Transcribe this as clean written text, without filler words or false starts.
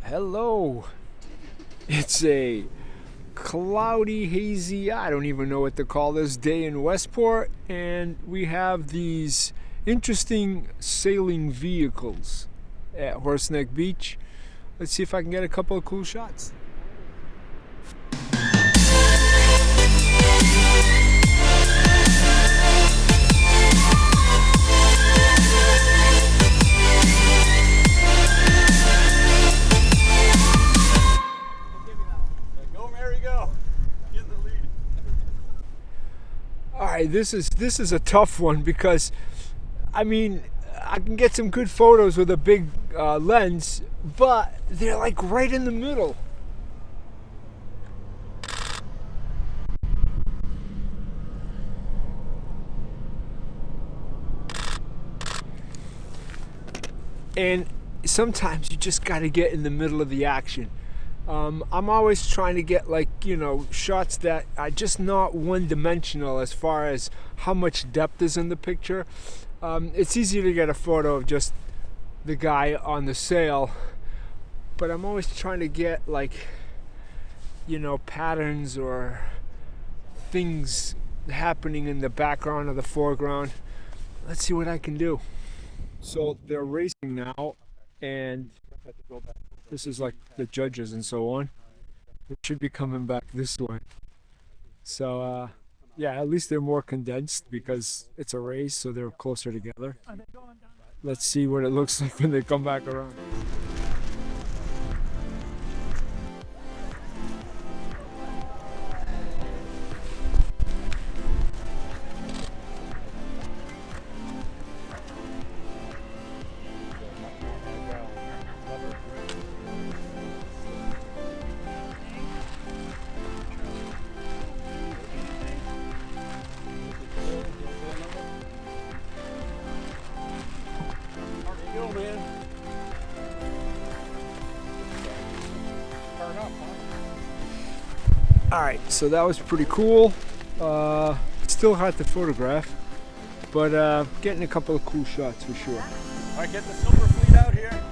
Hello. It's a cloudy, hazy, I don't even know what to call this day in Westport, and we have these interesting sailing vehicles at Horseneck Beach. Let's see if I can get a couple of cool shots. Alright, this is a tough one because I mean I can get some good photos with a big lens, but they're like right in the middle. And sometimes you just got to get in the middle of the action. I'm always trying to get shots that are just not one-dimensional as far as how much depth is in the picture. It's easy to get a photo of just the guy on the sail, but I'm always trying to get patterns or things happening in the background or the foreground. Let's see what I can do. So they're racing now, and this is like the judges and so on. They should be coming back this way. So yeah, at least they're more condensed because it's a race, so they're closer together. Let's see what it looks like when they come back around. Alright, so that was pretty cool. It's still hard to photograph, but getting a couple of cool shots for sure. Alright, get the silver fleet out here.